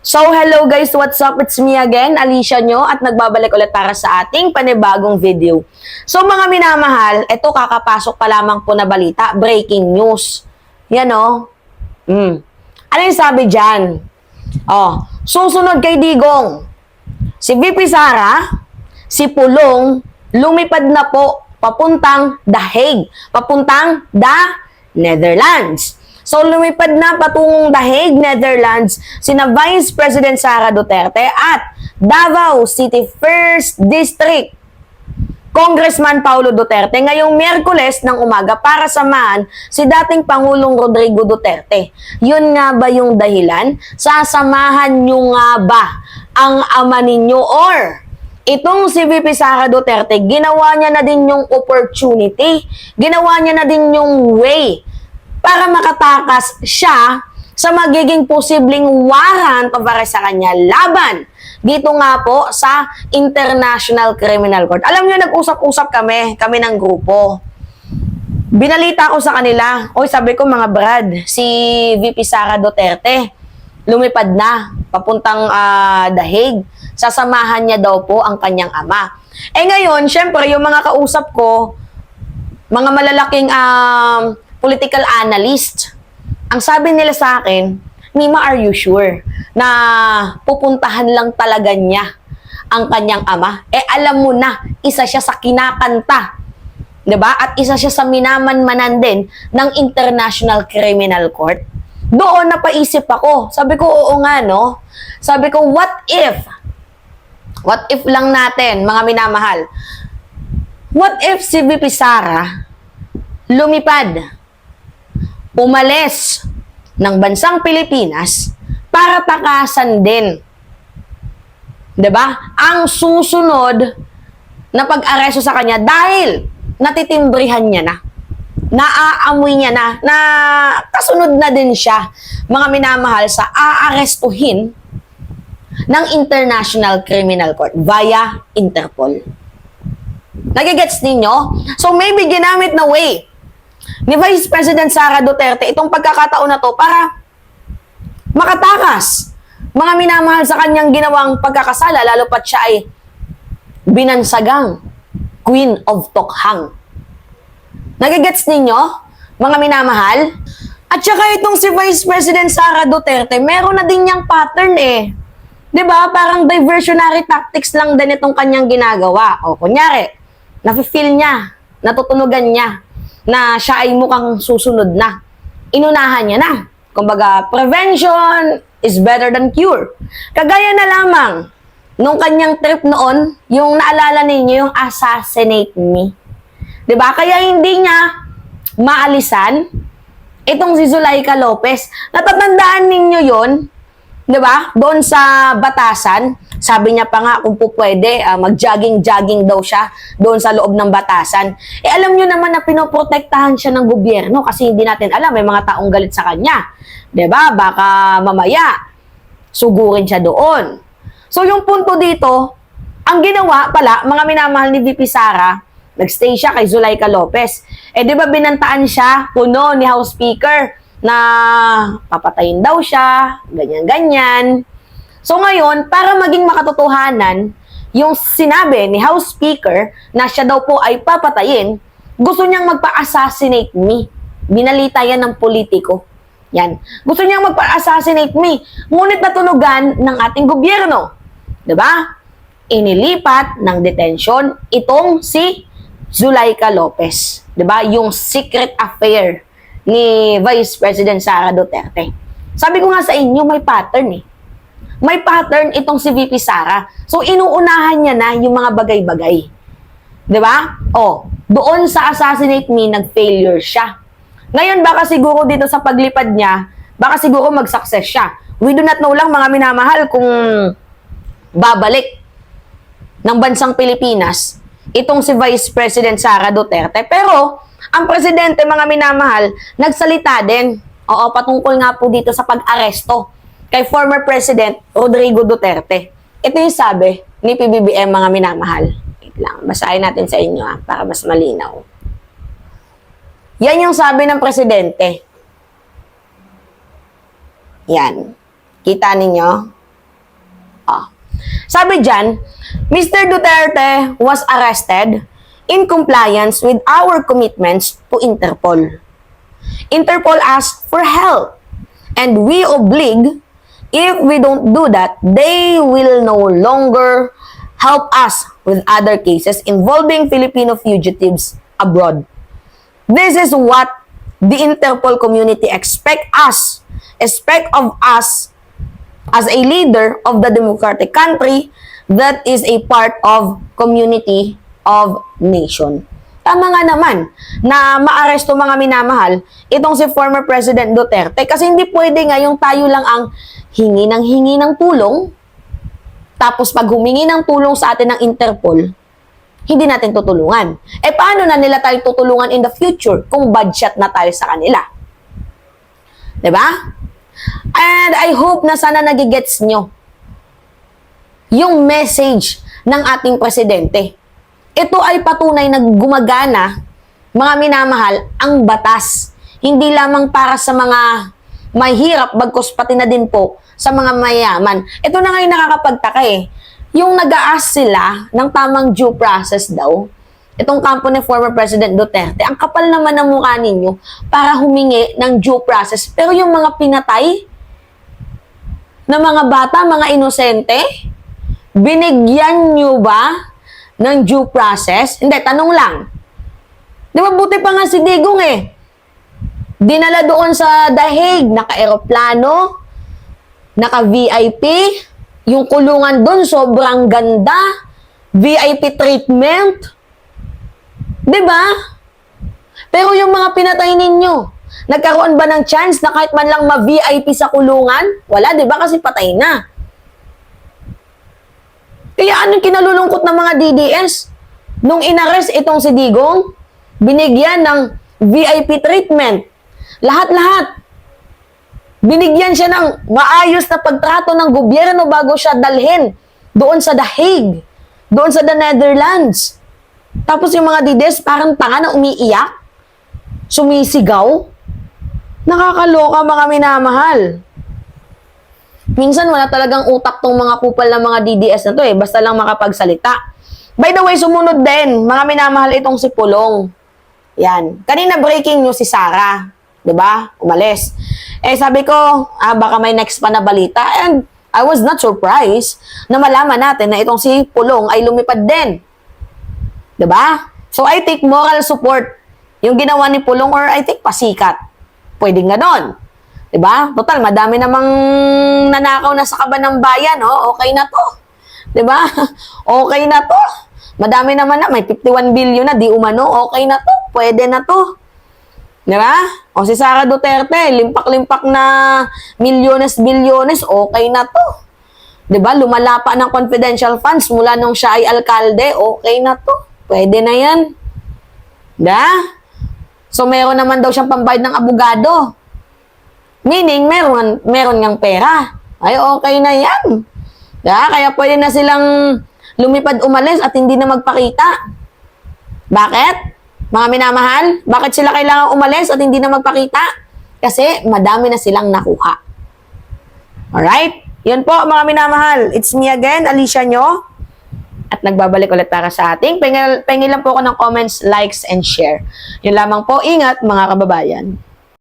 So, hello guys, what's up? It's me again, Alicia nyo, at nagbabalik ulit para sa ating panibagong video. So, mga minamahal, eto kakapasok pa lamang po na balita, breaking news. Yan o. Ano yung sabi dyan? Susunod kay Digong. Si VP Sara, si Pulong, lumipad na po papuntang The Hague, papuntang The Netherlands. So, lumipad na patungong The Hague, Netherlands, sina Vice President Sara Duterte at Davao City 1st District Congressman Paulo Duterte ngayong Miyerkules ng umaga para samahan si dating Pangulong Rodrigo Duterte. Yun nga ba yung dahilan? Sasamahan nyo nga ba ang ama ninyo or itong si VP Sara Duterte, ginawa niya na din yung opportunity, ginawa niya na din yung way para makatakas siya sa magiging posibleng warrant of arrest sa kanya laban dito nga po sa International Criminal Court. Alam niyo, nag-usap-usap kami ng grupo. Binalita ko sa kanila, sabi ko mga brad, si VP Sara Duterte, lumipad na, papuntang The Hague. Sasamahan niya daw po ang kanyang ama. Ngayon, syempre, yung mga kausap ko, mga malalaking political analyst, ang sabi nila sa akin, Mima, are you sure na pupuntahan lang talaga niya ang kanyang ama? Alam mo na, isa siya sa kinakanta, 'di ba? At isa siya sa minamanmanan din ng International Criminal Court. Doon napaisip ako. Sabi ko, oo nga, no? Sabi ko, what if lang natin, mga minamahal, what if si VP Sara lumipad, umalis ng bansang Pilipinas para takasan din, 'di ba? Ang susunod na pag-aresto sa kanya dahil natitimbrihan niya na, naaamoy niya na kasunod na din siya, mga minamahal, sa aarestuhin ng International Criminal Court via Interpol. Nagigets ninyo? So maybe ginamit na way ni Vice President Sara Duterte itong pagkakataon na to para makatakas mga minamahal sa kanyang ginawang pagkakasala, lalo pat siya ay binansagang Queen of Tokhang. Nagigets ninyo, mga minamahal? At saka itong si Vice President Sara Duterte, meron na din niyang pattern Diba? Parang diversionary tactics lang din itong kanyang ginagawa. Kunyari, nafe-feel niya, natutunugan niya na siya ay mukhang susunod na. Inunahan niya na. Kumbaga, prevention is better than cure. Kagaya na lamang nung kanyang trip noon, yung naalala ninyo, yung assassinate me. Diba? Kaya hindi niya maalisan itong si Zulaika Lopez. Natatandaan ninyo yon, diba? Doon sa batasan, sabi niya pa nga kung po pwede, mag-jogging-jogging daw siya doon sa loob ng batasan. Alam niyo naman na pinoprotektahan siya ng gobyerno kasi hindi natin alam, may mga taong galit sa kanya. Diba? Baka mamaya, sugurin siya doon. So yung punto dito, ang ginawa pala, mga minamahal ni VP Sara, nagstay siya kay Zulaika Lopez. Diba binantaan siya, puno ni House Speaker, na papatayin daw siya, ganyan-ganyan. So ngayon, para maging makatotohanan, yung sinabi ni House Speaker na siya daw po ay papatayin, gusto niyang magpa-assassinate me. Binalita yan ng politiko. Yan. Gusto niyang magpa-assassinate me. Ngunit natunugan ng ating gobyerno. Diba? Inilipat ng detention itong si Zulaika Lopez. Diba? Yung secret affair ni Vice President Sara Duterte. Sabi ko nga sa inyo, may pattern May pattern itong si VP Sara. So, inuunahan niya na yung mga bagay-bagay. Diba? Doon sa assassinate me, nag-failure siya. Ngayon, baka siguro dito sa paglipad niya, baka siguro mag-success siya. We do not know lang, mga minamahal, kung babalik ng bansang Pilipinas itong si Vice President Sara Duterte. Pero, ang presidente, mga minamahal, nagsalita din. Patungkol nga po dito sa pag-aresto kay former President Rodrigo Duterte. Ito yung sabi ni PBBM, mga minamahal. Wait lang, basahin natin sa inyo para mas malinaw. Yan yung sabi ng presidente. Yan. Kita ninyo? Sabi dyan, Mr. Duterte was arrested in compliance with our commitments to Interpol. Interpol asked for help, and we oblige. If we don't do that, they will no longer help us with other cases involving Filipino fugitives abroad. This is what the Interpol community expect of us as a leader of the democratic country that is a part of community of nation. Tama nga naman na maaresto mga minamahal itong si former President Duterte kasi hindi pwede nga yung tayo lang ang hingi ng tulong tapos pag humingi ng tulong sa atin ng Interpol, hindi natin tutulungan. Paano na nila tayo tutulungan in the future kung budget na tayo sa kanila? Diba? And I hope na sana nagigets nyo yung message ng ating presidente. Ito ay patunay na gumagana, mga minamahal, ang batas. Hindi lamang para sa mga mahirap, bagkus pati na din po sa mga mayaman. Ito na ngayon nakakapagtaka Yung nag-a-ask sila ng tamang due process daw, itong kampo ni former President Duterte, ang kapal naman ng mukha ninyo para humingi ng due process. Pero yung mga pinatay na mga bata, mga inosente, binigyan nyo ba ng due process? Hindi, tanong lang. Di ba buti pa nga si Digong dinala doon sa The Hague, naka-aeroplano, naka-VIP, yung kulungan doon sobrang ganda, VIP treatment. Di ba? Pero yung mga pinatay ninyo, nagkaroon ba ng chance na kahit man lang ma-VIP sa kulungan? Wala, di ba? Kasi patay na. Kaya anong kinalulungkot ng mga DDS? Nung inarrest itong si Digong, binigyan ng VIP treatment. Lahat-lahat. Binigyan siya ng maayos na pagtrato ng gobyerno bago siya dalhin doon sa The Hague, doon sa the Netherlands. Tapos yung mga DDS parang tanga na umiiyak, sumisigaw. Nakakaloka mga minamahal. Minsan wala talagang utak tong mga kupal ng mga DDS na to basta lang makapagsalita. By the way, sumunod din, mga minamahal itong si Pulong. Yan. Kanina breaking news si Sara. 'Di ba? Umalis. Sabi ko, baka may next pa na balita. And I was not surprised na malaman natin na itong si Pulong ay lumipad din. 'Di ba? So I take moral support yung ginawa ni Pulong or I think pasikat. Pwede nga doon. 'Di ba? Total, madami namang nanakaw na sa kaban ng bayan, okay na 'to. 'Di ba? Okay na 'to. Madami naman na, may 51 billion na, di umano, okay na 'to. Pwede na 'to. 'Di ba? O si Sara Duterte, limpak-limpak na milyones-bilyones, okay na 'to. 'Di ba? Lumalapa ng confidential funds mula nung siya ay alkalde, okay na 'to. Pwede na 'yan. 'Di ba? So meron naman daw siyang pambayad ng abogado. Meaning, meron ngang pera. Ay, okay na yan. Kaya pwede na silang lumipad umalis at hindi na magpakita. Bakit? Mga minamahal, bakit sila kailangan umalis at hindi na magpakita? Kasi madami na silang nakuha. Alright? Yun po, mga minamahal. It's me again, Alicia Nyo. At nagbabalik ulit para sa ating. Pengi lang po ako ng comments, likes, and share. Yun lamang po. Ingat, mga kababayan.